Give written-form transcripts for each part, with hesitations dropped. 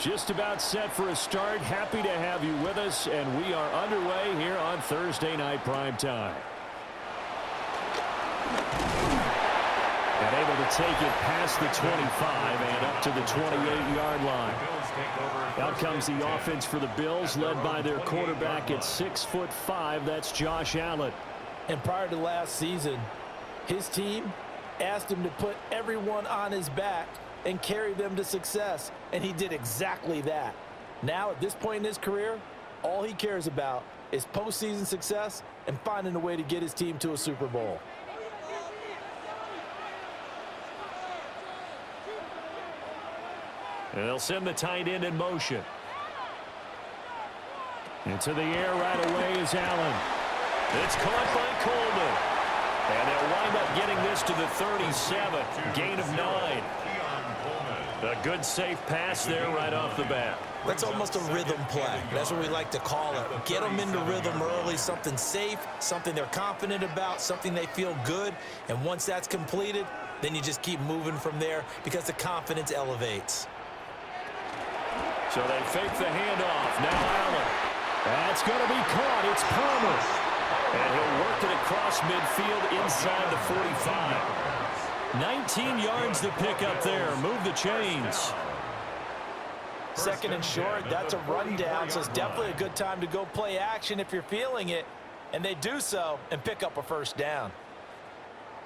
Just about set for a start. Happy to have you with us, and we are underway here on Thursday Night Primetime. And able to take it past the 25 and up to the 28-yard line. Out comes the offense for the Bills, led by their quarterback at 6'5". That's Josh Allen. And prior to last season, his team asked him to put everyone on his back and carry them to success, and he did exactly that. Now, at this point in his career, all he cares about is postseason success and finding a way to get his team to a Super Bowl. And they'll send the tight end in motion. Into the air right away is Allen. It's caught by Coleman. And they'll wind up getting this to the 37. Gain of 9. A good safe pass there right off the bat. That's almost a rhythm play. That's what we like to call it. Get them into rhythm early, something safe, something they're confident about, something they feel good. And once that's completed, then you just keep moving from there because the confidence elevates. So they fake the handoff. Now Allen. That's going to be caught. It's Palmer. And he'll work it across midfield inside the 45. 19 yards to pick up there. Move the chains. Second and short, that's a rundown, so it's definitely a good time to go play action if you're feeling it. And they do so and pick up a first down.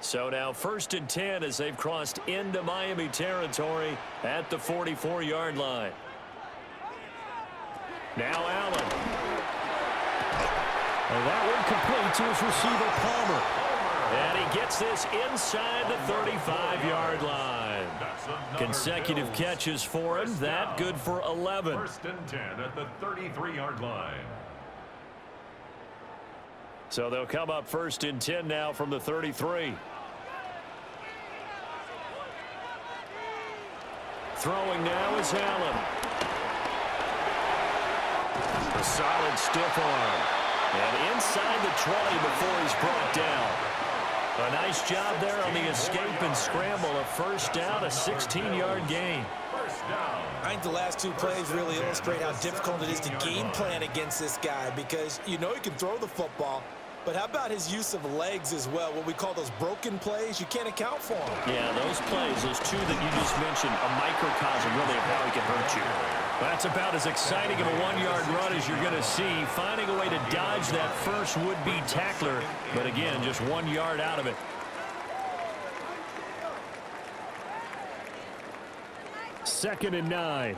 So now 1st and 10 as they've crossed into Miami territory at the 44-yard line. Now Allen. And that one complete to his receiver, Palmer. And he gets this inside the 35-yard line. Consecutive catches for him. That good for 11. 1st and 10 at the 33-yard line. So they'll come up 1st and 10 now from the 33. Throwing now is Allen. A solid stiff arm. And inside the 20 before he's brought down. A nice job there on the escape and scramble. A first down, a 16-yard gain. I think the last two plays really illustrate how difficult it is to game plan against this guy because you know he can throw the football, but how about his use of legs as well? What we call those broken plays, you can't account for them. Yeah, those plays, those two that you just mentioned, a microcosm really of how he can hurt you. That's about as exciting of a 1-yard run as you're going to see. Finding a way to dodge that first would-be tackler, but again, just 1 yard out of it. Second and 9.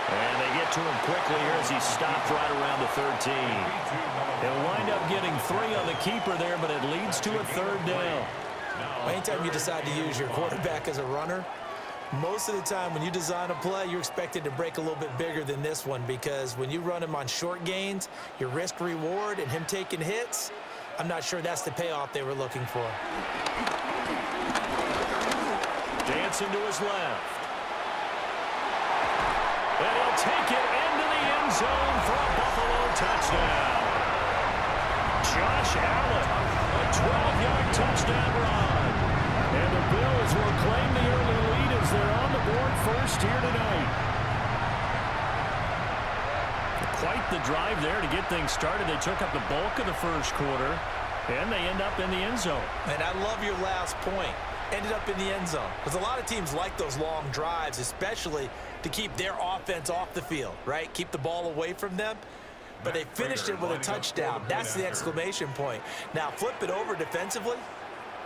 And they get to him quickly here as he stopped right around the 13. They'll wind up getting 3 on the keeper there, but it leads to a 3rd down. Anytime you decide to use your quarterback as a runner, most of the time when you design a play, you're expected to break a little bit bigger than this one because when you run him on short gains, your risk-reward and him taking hits, I'm not sure that's the payoff they were looking for. Dancing to his left. And he'll take it into the end zone for a Buffalo touchdown. Josh Allen, a 12-yard touchdown run. And the Bills will claim the early lead as they're on the board first here tonight. Quite the drive there to get things started. They took up the bulk of the first quarter, and they end up in the end zone. And I love your last point. Ended up in the end zone. Because a lot of teams like those long drives, especially to keep their offense off the field, right? Keep the ball away from them. But they finished it with a touchdown. That's the exclamation point. Now, flip it over defensively.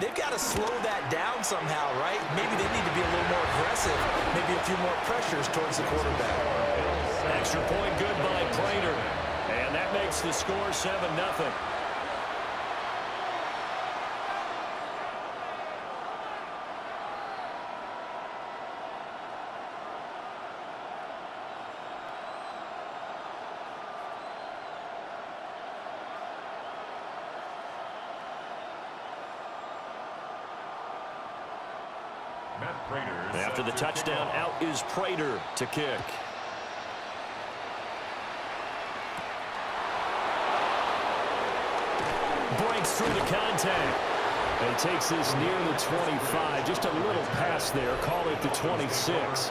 They've got to slow that down somehow, right? Maybe they need to be a little more aggressive. Maybe a few more pressures towards the quarterback. Extra point good by Prater. And that makes the score 7-0. After the touchdown, out is Prater to kick. breaks through the contact. And he takes this near the 25. Just a little pass there. Call it the 26.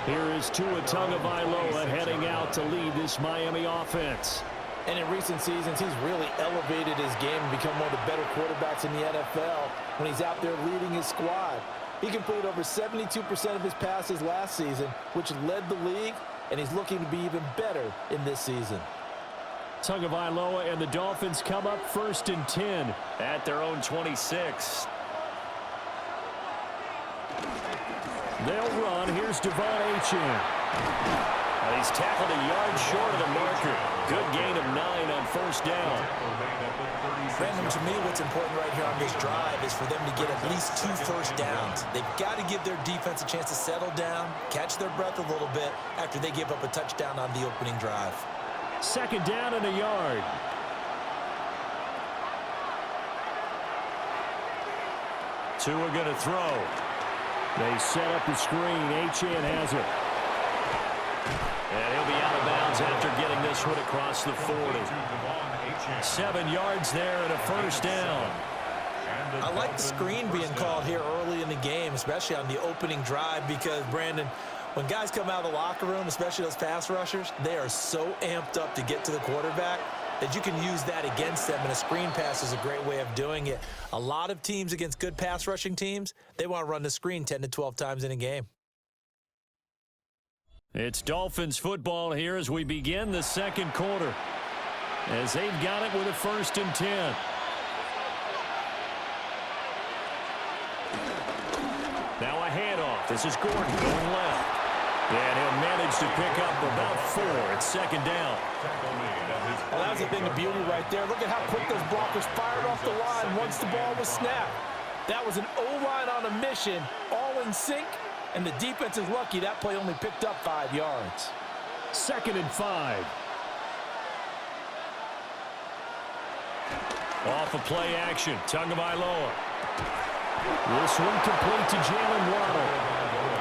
Here is Tua Tagovailoa heading out to lead this Miami offense. And in recent seasons, he's really elevated his game and become one of the better quarterbacks in the NFL when he's out there leading his squad. He completed over 72% of his passes last season, which led the league, and he's looking to be even better in this season. Tagovailoa and the Dolphins come up 1st and 10 at their own 26. They'll run. Here's Devon Achane. And he's tackled a yard short of the marker. Good gain of 9 on 1st down. Brandon, to me, what's important right here on this drive is for them to get at least 2 first downs. They've got to give their defense a chance to settle down, catch their breath a little bit after they give up a touchdown on the opening drive. 2nd down and a yard. Tua going to throw. They set up the screen. Achane has it. And he'll be out of bounds after getting this one across the 40. 7 yards there and a 1st down. I like the screen being called here early in the game, especially on the opening drive, because, Brandon, when guys come out of the locker room, especially those pass rushers, they are so amped up to get to the quarterback that you can use that against them, and a screen pass is a great way of doing it. A lot of teams against good pass rushing teams, they want to run the screen 10 to 12 times in a game. It's Dolphins football here as we begin the 2nd quarter, as they've got it with a 1st and 10. Now a handoff. This is Gordon going left. And he'll manage to pick up about 4 at 2nd down. Well, that's the thing of beauty right there. Look at how quick those blockers fired off the line once the ball was snapped. That was an O-line on a mission, all in sync, and the defense is lucky that play only picked up 5 yards. 2nd and 5. Off of play action, Tagovailoa. This one complete to Jalen Waddle.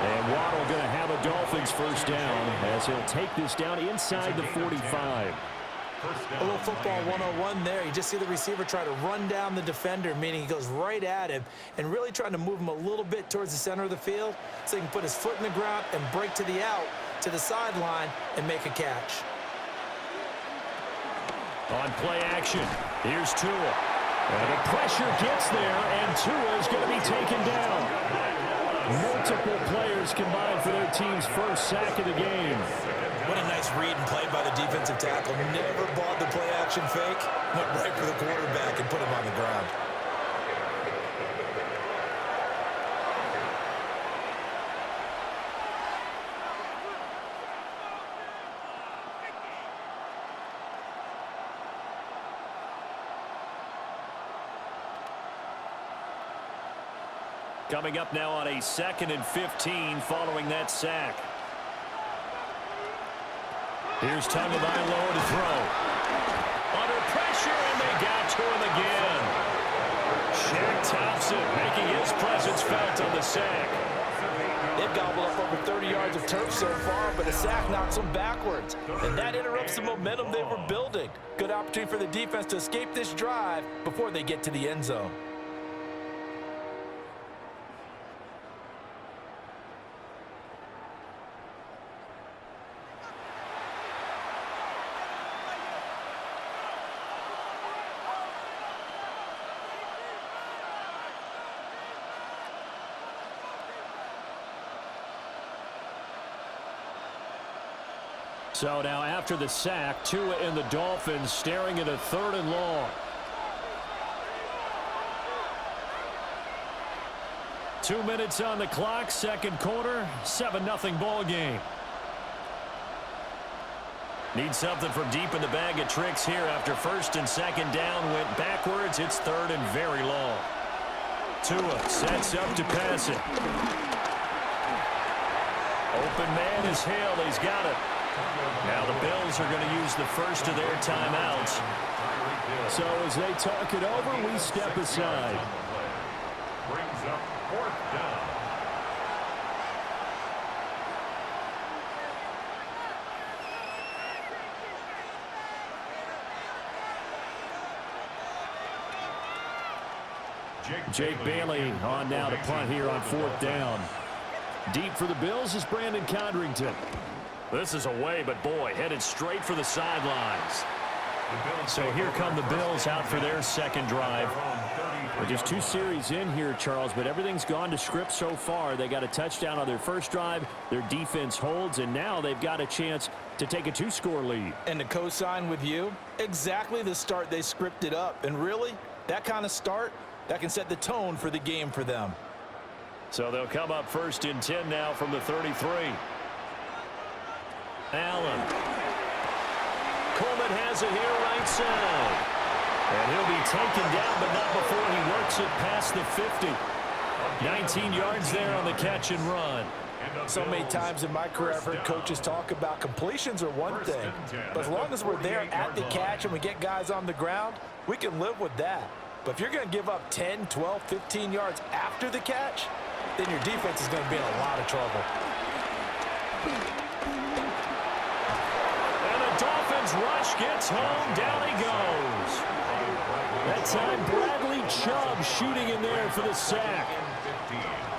And Waddle going to have a Dolphins 1st down as he'll take this down inside the 45. A little football 101 there. You just see the receiver try to run down the defender, meaning he goes right at him and really trying to move him a little bit towards the center of the field so he can put his foot in the ground and break to the out, to the sideline, and make a catch. On play action, here's Tua. And the pressure gets there, and Tua is going to be taken down. Multiple players combined for their team's 1st sack of the game. What a nice read and play by the defensive tackle. Never bought the play action fake. Went right for the quarterback and put him on the ground. Coming up now on a 2nd and 15 following that sack. Here's Tagovailoa to throw. Under pressure, and they got to him again. Shaq Thompson making his presence felt on the sack. They've gobbled up over 30 yards of turf so far, but a sack knocks them backwards. And that interrupts the momentum they were building. Good opportunity for the defense to escape this drive before they get to the end zone. So now after the sack, Tua and the Dolphins staring at a 3rd and long. 2 minutes on the clock, 2nd quarter, 7-0 ball game. Need something from deep in the bag of tricks here after 1st and 2nd down went backwards. It's 3rd and very long. Tua sets up to pass it. Open man is Hill. He's got it. Now the Bills are going to use the first of their timeouts. So as they talk it over, we step aside. Brings up 4th down. Jake Bailey on now to punt here on 4th down. Deep for the Bills is Brandon Condrington. This is away, but boy, headed straight for the sidelines. So here come the Bills out for their second drive. We're just 2 series in here, Charles, but everything's gone to script so far. They got a touchdown on their first drive. Their defense holds, and now they've got a chance to take a 2-score lead. And to co-sign with you, exactly the start they scripted up. And really, that kind of start, that can set the tone for the game for them. So they'll come up 1st and 10 now from the 33. Allen. Coleman has it here right side. And he'll be taken down, but not before he works it past the 50. 19 yards there on the catch and run. So many times in my career I've heard coaches talk about completions are one thing, but as long as we're there at the catch and we get guys on the ground, we can live with that. But if you're going to give up 10, 12, 15 yards after the catch, then your defense is going to be in a lot of trouble. And the Dolphins rush gets home. Down he goes. That time Bradley Chubb shooting in there for the sack.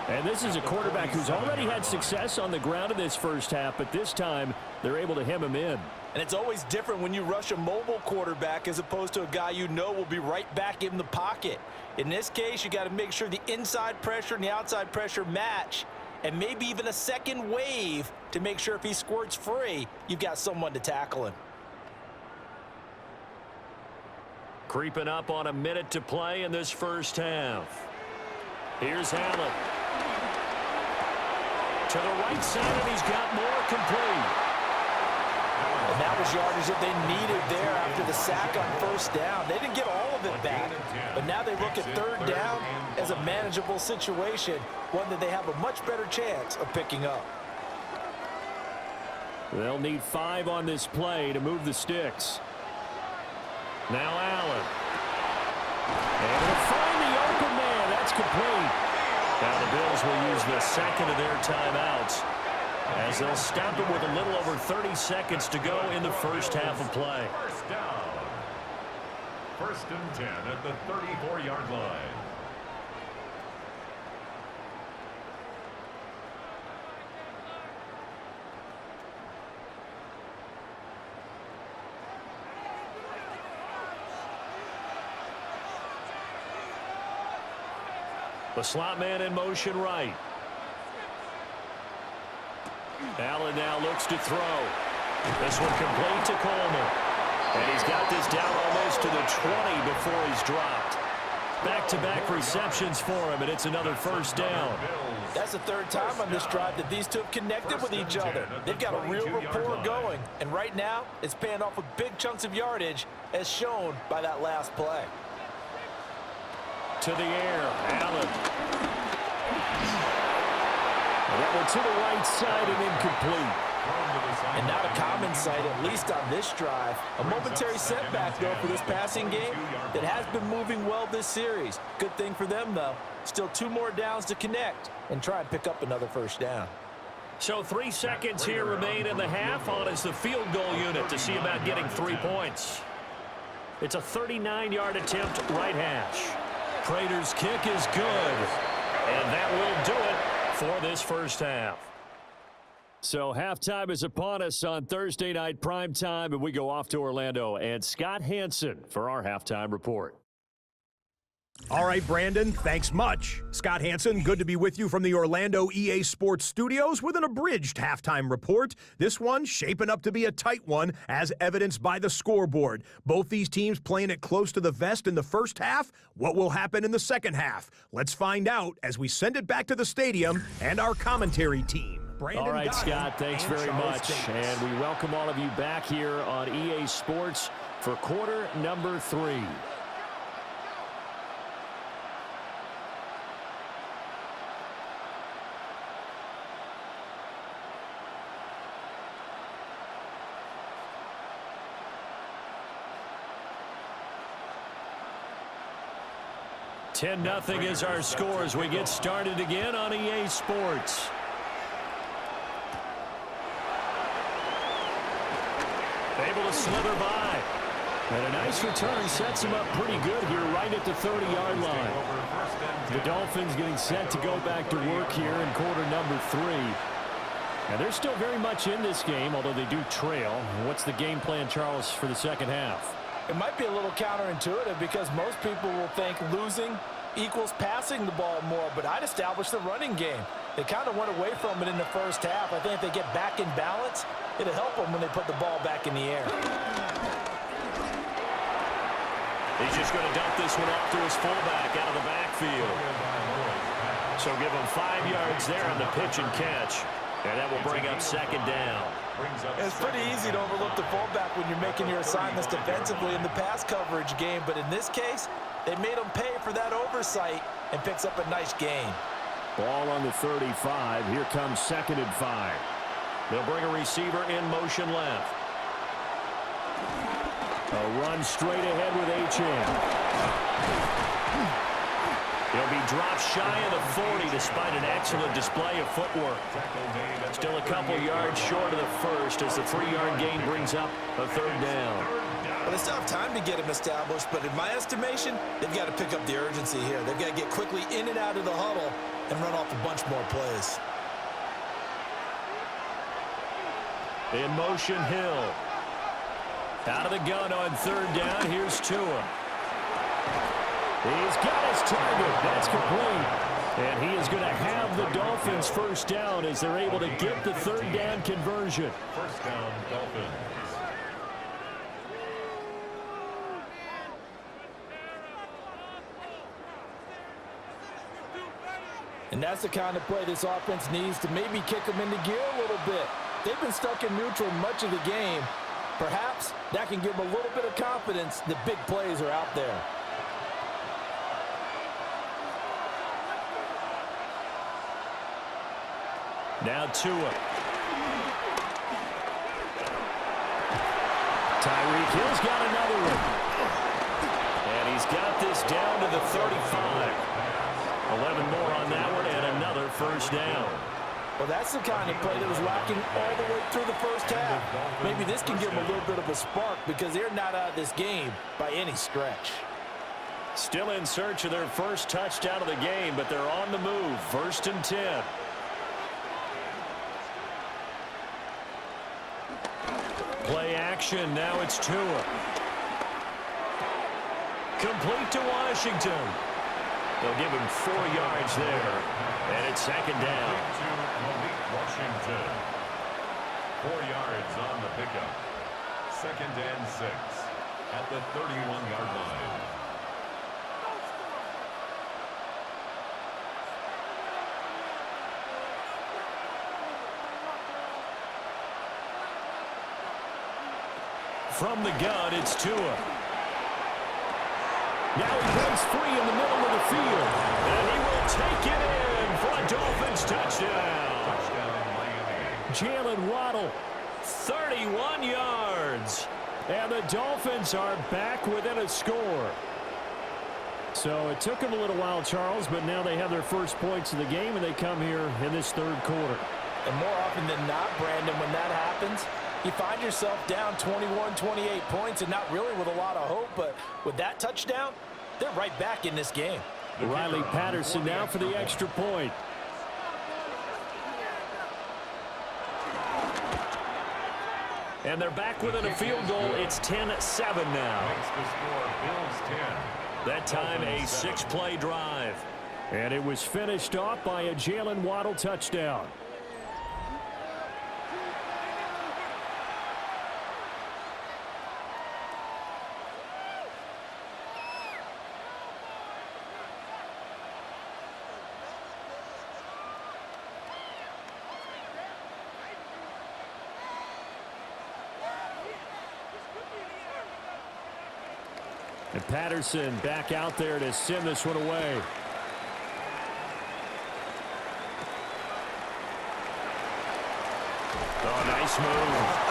And this is a quarterback who's already had success on the ground in this first half, but this time they're able to hem him in. And it's always different when you rush a mobile quarterback as opposed to a guy you know will be right back in the pocket. In this case, you got to make sure the inside pressure and the outside pressure match, and maybe even a second wave to make sure if he squirts free, you've got someone to tackle him. Creeping up on a minute to play in this first half. Here's Allen. To the right side, and he's got more complete. And that was yardage that they needed there after the sack on 1st down. They didn't get all of it back, but now they look at 3rd down as a manageable situation, one that they have a much better chance of picking up. They'll need 5 on this play to move the sticks. Now Allen. And he'll find the open man. That's complete. Now the Bills will use the second of their timeouts as they'll stop it with a little over 30 seconds to go in the first half of play. 1st down. 1st and 10 at the 34-yard line. The slot man in motion right. Allen now looks to throw. This one complete to Coleman. And he's got this down almost to the 20 before he's dropped. Back-to-back receptions for him, and it's another 1st down. That's the 3rd time on this drive that these two have connected with each other. They've got a real rapport going, and right now it's paying off with big chunks of yardage as shown by that last play. To the air, Allen. And that one to the right side and incomplete. And not a common sight, at least on this drive. A momentary setback, though, for this passing game that has been moving well this series. Good thing for them, though. Still 2 more downs to connect and try and pick up another 1st down. So 3 seconds here remain in the half on as the field goal unit to see about getting 3 points. It's a 39-yard attempt right hash. Prater's kick is good. And that will do it for this first half. So halftime is upon us on Thursday night primetime, and we go off to Orlando and Scott Hansen for our halftime report. All right, Brandon, thanks much. Scott Hansen, good to be with you from the Orlando EA Sports Studios with an abridged halftime report. This one shaping up to be a tight one, as evidenced by the scoreboard. Both these teams playing it close to the vest in the first half. What will happen in the second half? Let's find out as we send it back to the stadium and our commentary team. Brandon all right, Goddard Scott, thanks and very Charles much. Davis. And we welcome all of you back here on EA Sports for quarter number 3. (10-0) is our score as we get started again on EA Sports. Able to slither by. And a nice return sets him up pretty good here right at the 30-yard line. The Dolphins getting set to go back to work here in quarter number 3. And they're still very much in this game, although they do trail. What's the game plan, Charles, for the second half? It might be a little counterintuitive because most people will think losing equals passing the ball more, but I'd establish the running game. They kind of went away from it in the first half. I think if they get back in balance, it'll help them when they put the ball back in the air. He's just going to dump this one off to his fullback out of the backfield. So give him 5 yards there on the pitch and catch. And that will bring up second down. It's pretty easy to overlook the fullback when you're making your assignments defensively in the pass coverage game. But in this case, they made him pay for that oversight and picks up a nice gain. Ball on the 35. Here comes 2nd and 5. They'll bring a receiver in motion left. A run straight ahead with H.M. He'll be dropped shy of the 40 despite an excellent display of footwork. Still a couple yards short of the first as the 3-yard gain brings up a 3rd down. Well, they still have time to get him established, but in my estimation, they've got to pick up the urgency here. They've got to get quickly in and out of the huddle and run off a bunch more plays. In motion, Hill. Out of the gun on 3rd down. Here's Tua. He's got his target. That's complete. And he is going to have the Dolphins first down as they're able to get the 3rd down conversion. First down, Dolphins. And that's the kind of play this offense needs to maybe kick them into gear a little bit. They've been stuck in neutral much of the game. Perhaps that can give them a little bit of confidence that big plays are out there. Now Tua. Tyreek Hill's got another one. And he's got this down to the 35. 11 more on that one and another first down. Well, that's the kind of play that was lacking all the way through the first half. Maybe this can give them a little bit of a spark because they're not out of this game by any stretch. Still in search of their first touchdown of the game, but they're on the move. 1st and 10. Play action. Now it's Tua. Complete to Washington. They'll give him 4 yards there. And it's 2nd down. Washington. 4 yards on the pickup. 2nd and 6 at the 31-yard line. From the gun, it's Tua. Now he breaks free in the middle of the field. And he will take it in for a Dolphins touchdown. Jalen Waddle, 31 yards. And the Dolphins are back within a score. So it took them a little while, Charles, but now they have their first points of the game, and they come here in this 3rd quarter. And more often than not, Brandon, when that happens, you find yourself down 21, 28 points and not really with a lot of hope, but with that touchdown, they're right back in this game. Riley Patterson now for the extra point. And they're back within a field goal. It's 10-7 now. Makes the score Bills 10. That time a 6-play drive. And it was finished off by a Jalen Waddle touchdown. And Patterson back out there to send this one away. Oh, nice move.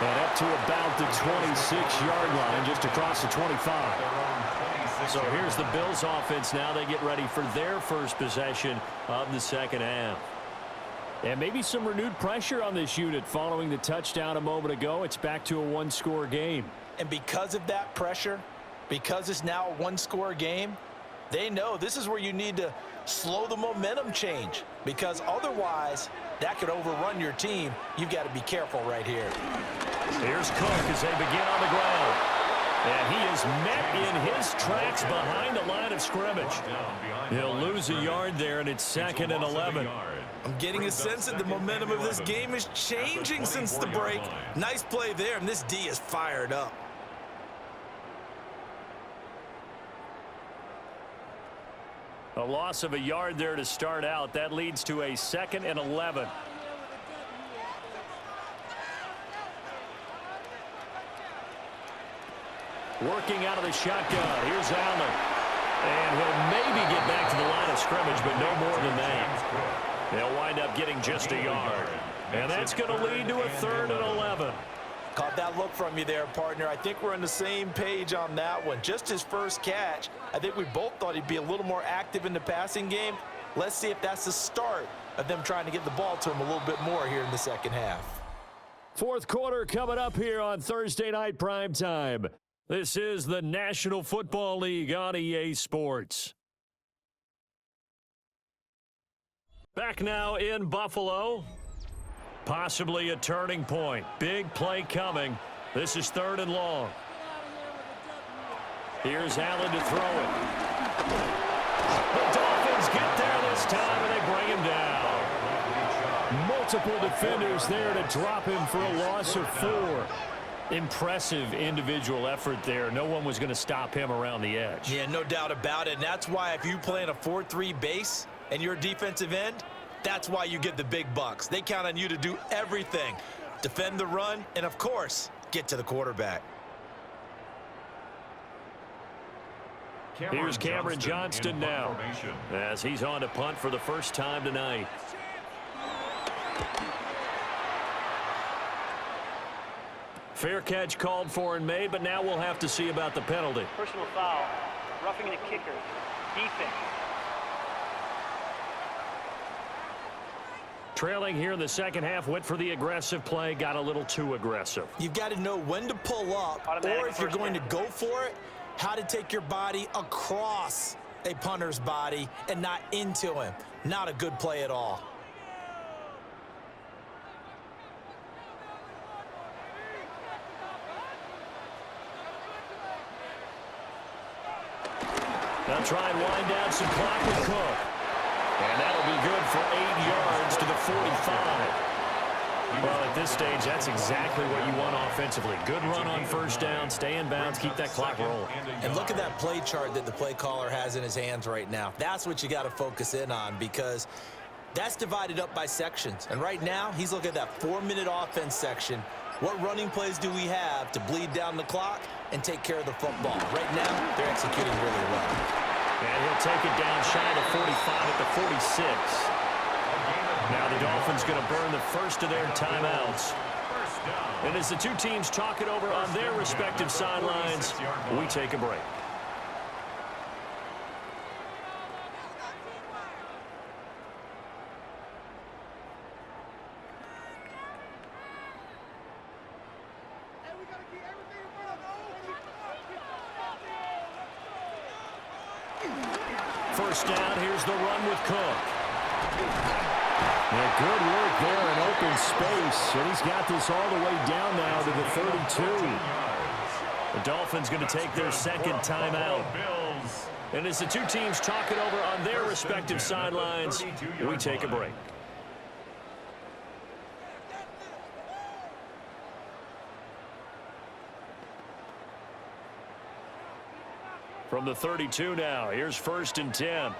And up to about the 26-yard line, just across the 25. So here's the Bills offense now. They get ready for their first possession of the second half. And maybe some renewed pressure on this unit following the touchdown a moment ago. It's back to a one-score game. And because of that pressure, because it's now a one-score game, they know this is where you need to slow the momentum change, because otherwise that could overrun your team. You've got to be careful right here. Here's Cook as they begin on the ground. And he is met in his tracks behind the line of scrimmage. He'll lose a yard there, and it's 2nd and 11. I'm getting a sense that the momentum of this game is changing since the break. Nice play there, and this D is fired up. A loss of a yard there to start out. That leads to a 2nd and 11. Working out of the shotgun. Here's Allen. And he'll maybe get back to the line of scrimmage, but no more than that. They'll wind up getting just a yard. And that's going to lead to a 3rd and 11. Caught that look from you there, partner. I think we're on the same page on that one. Just his first catch. I think we both thought he'd be a little more active in the passing game. Let's see if that's the start of them trying to get the ball to him a little bit more here in the second half. Fourth quarter coming up here on Thursday Night Primetime. This is the National Football League on EA Sports. Back now in Buffalo. Possibly a turning point. Big play coming. This is 3rd and long. Here's Allen to throw it. The Dolphins get there this time, and they bring him down. Multiple defenders there to drop him for a loss of 4. Impressive individual effort there. No one was going to stop him around the edge. Yeah, no doubt about it. And that's why if you play in a 4-3 base and you're a defensive end, that's why you get the big bucks. They count on you to do everything. Defend the run, and of course, get to the quarterback. Here's Cameron Johnston now as he's on to punt for the first time tonight. Fair catch called for and made, but now we'll have to see about the penalty. Personal foul, roughing the kicker, defense. Trailing here in the second half, went for the aggressive play, got a little too aggressive. You've got to know when to pull up, or if you're going to go for it, how to take your body across a punter's body and not into him. Not a good play at all. They'll try and wind down some clock with Cook. And that'll be good for 8 yards to the 45. Well, at this stage, that's exactly what you want offensively. Good run on first down, stay in bounds, keep that clock rolling. And look at that play chart that the play caller has in his hands right now. That's what you got to focus in on, because that's divided up by sections. And right now, he's looking at that 4-minute offense section. What running plays do we have to bleed down the clock and take care of the football? Right now, they're executing really well. And he'll take it down shy of the 45 at the 46. Now the Dolphins going to burn the first of their timeouts. And as the two teams talk it over on their respective sidelines, we take a break. First down, here's the run with Cook. Yeah, good work there in open space, and he's got this all the way down now to the 32. The Dolphins going to take their second timeout. And as the two teams talk it over on their respective sidelines, we take a break. From the 32 now, here's 1st and 10.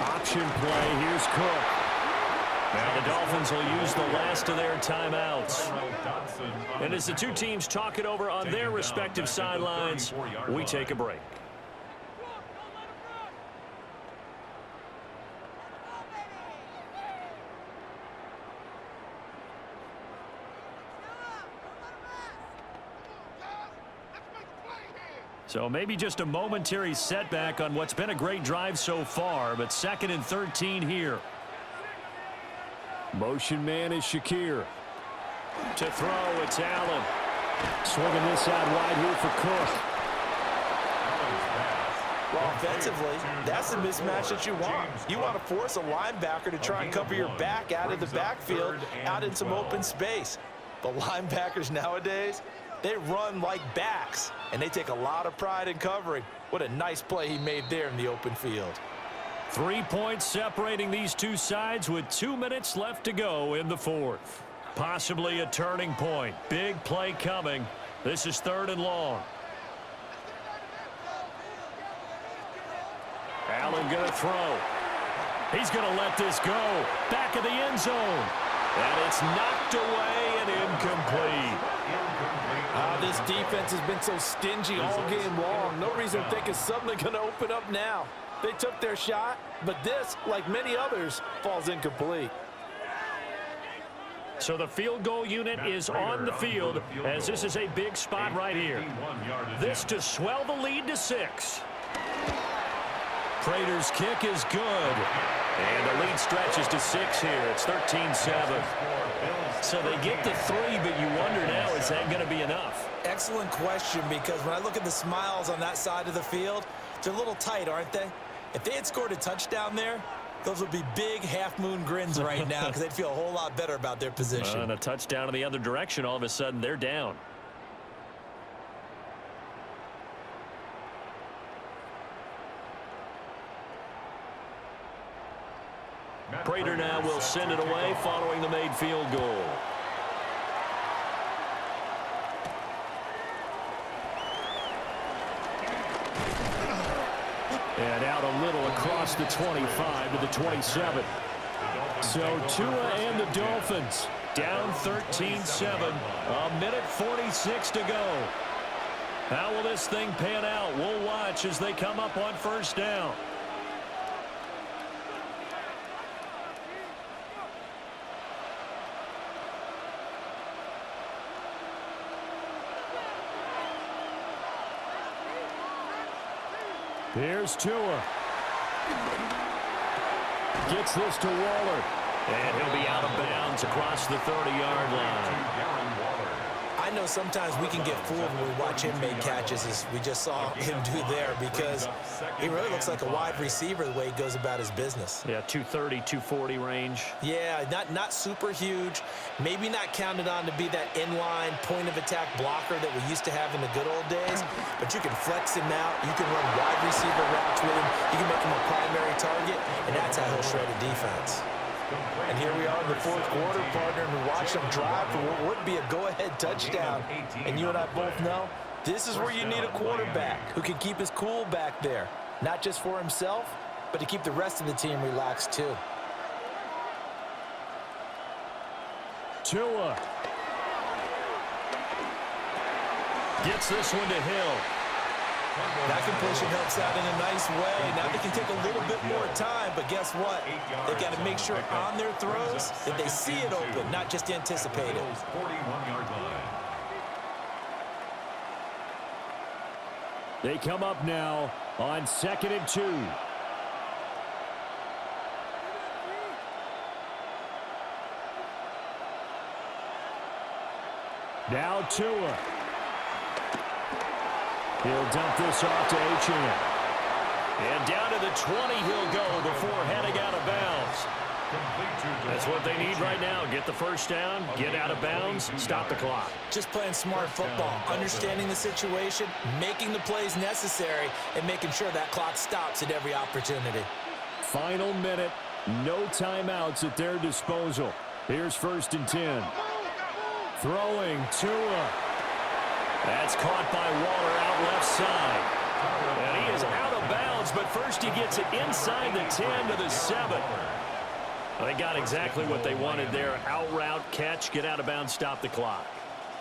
Option play, here's Cook. Now the Dolphins will use the last of their timeouts. And as the two teams talk it over on their respective sidelines, we take a break. So maybe just a momentary setback on what's been a great drive so far, but 2nd and 13 here. Motion man is Shakir. To throw, it's Allen. Swinging this out wide here for Cook. Well, offensively, that's the mismatch that you want. You want to force a linebacker to try and cover your back out of the backfield, out in some open space. The linebackers nowadays, they run like backs, and they take a lot of pride in covering. What a nice play he made there in the open field. 3 points separating these two sides with 2 minutes left to go in the 4th. Possibly a turning point. Big play coming. This is 3rd and long. Allen going to throw. He's going to let this go. Back of the end zone. And it's knocked away and incomplete. This defense has been so stingy all game long. No reason to think it's suddenly going to open up now. They took their shot, but this, like many others, falls incomplete. So the field goal unit is on the field as this is a big spot right here. This to swell the lead to 6. Prater's kick is good. And the lead stretches to 6 here. It's 13-7. So they get to 3, but you wonder now, is that going to be enough? Excellent question, because when I look at the smiles on that side of the field, they're a little tight, aren't they? If they had scored a touchdown there, those would be big half-moon grins right now because they'd feel a whole lot better about their position. And a touchdown in the other direction, all of a sudden they're down. Prater now will send it away following the made field goal. And out a little across the 25 to the 27. So Tua and the Dolphins down 13-7. A minute 46 to go. How will this thing pan out? We'll watch as they come up on 1st down. Here's Tua. Gets this to Waller. And he'll be out of bounds across the 30-yard line. I know sometimes we can get fooled when we watch him make catches, as we just saw him do there, because he really looks like a wide receiver the way he goes about his business. Yeah, 230, 240 range. Yeah, not super huge. Maybe not counted on to be that inline point-of-attack blocker that we used to have in the good old days, but you can flex him out. You can run wide receiver routes with him. You can make him a primary target, and that's how he'll shred a defense. And here we are in the 4th quarter, partner, and we watch them drive for what would be a go-ahead touchdown. And you and I both know this is where you need a quarterback who can keep his cool back there, not just for himself, but to keep the rest of the team relaxed too. Tua gets this one to Hill. That completion helps out in a nice way. Now they can take a little bit more time, but guess what? They've got to make sure on their throws that they see it open, not just anticipate it. 41-yard line. They come up now on 2nd and 2. Now Tua. He'll dump this off to Achane. And down to the 20 he'll go before heading out of bounds. That's what they need right now. Get the 1st down, get out of bounds, stop the clock. Just playing smart football, understanding the situation, making the plays necessary, and making sure that clock stops at every opportunity. Final minute, no timeouts at their disposal. Here's 1st and 10. Throwing Tua. That's caught by Waller out left side. And he is out of bounds, but first he gets it inside the 10 to the 7. They got exactly what they wanted there. Out route, catch, get out of bounds, stop the clock.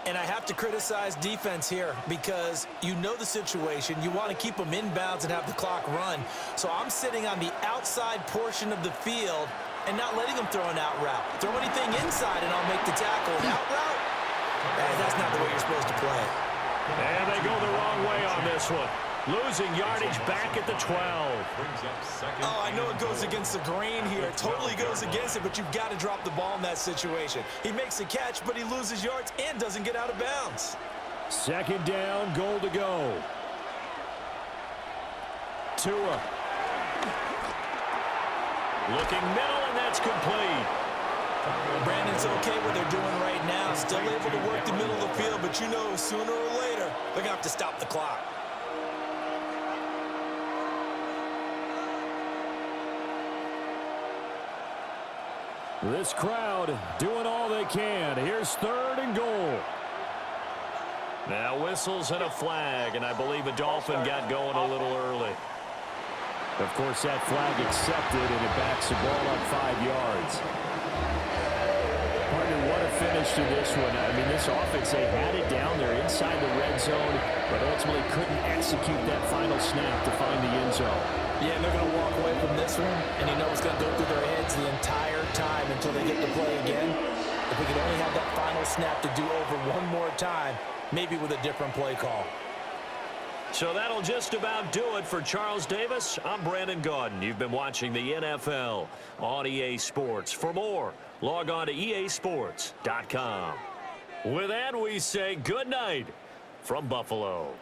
And I have to criticize defense here because you know the situation. You want to keep them inbounds and have the clock run. So I'm sitting on the outside portion of the field and not letting them throw an out route. Throw anything inside and I'll make the tackle. An out route? That's not the way you're supposed to play it. And they go the wrong way on this one. Losing yardage back at the 12. Oh, I know it goes against the grain here. It totally goes against it, but you've got to drop the ball in that situation. He makes a catch, but he loses yards and doesn't get out of bounds. Second down, goal to go. Tua. Looking middle, and that's complete. Brandon's okay what they're doing right now. Still able to work the middle of the field, but you know sooner or later they're going to have to stop the clock. This crowd doing all they can. Here's 3rd and goal. Now whistles and a flag, and I believe a Dolphin got going a little early. Of course, that flag accepted, and it backs the ball up 5 yards. Partner, what a finish to this one. I mean, this offense, they had it down there inside the red zone, but ultimately couldn't execute that final snap to find the end zone. Yeah, and they're going to walk away from this one, and you know it's going to go through their heads the entire time until they get to play again. If we could only have that final snap to do over one more time, maybe with a different play call. So that'll just about do it for Charles Davis. I'm Brandon Gaudin. You've been watching the NFL on EA Sports. For more, log on to easports.com. With that, we say good night from Buffalo.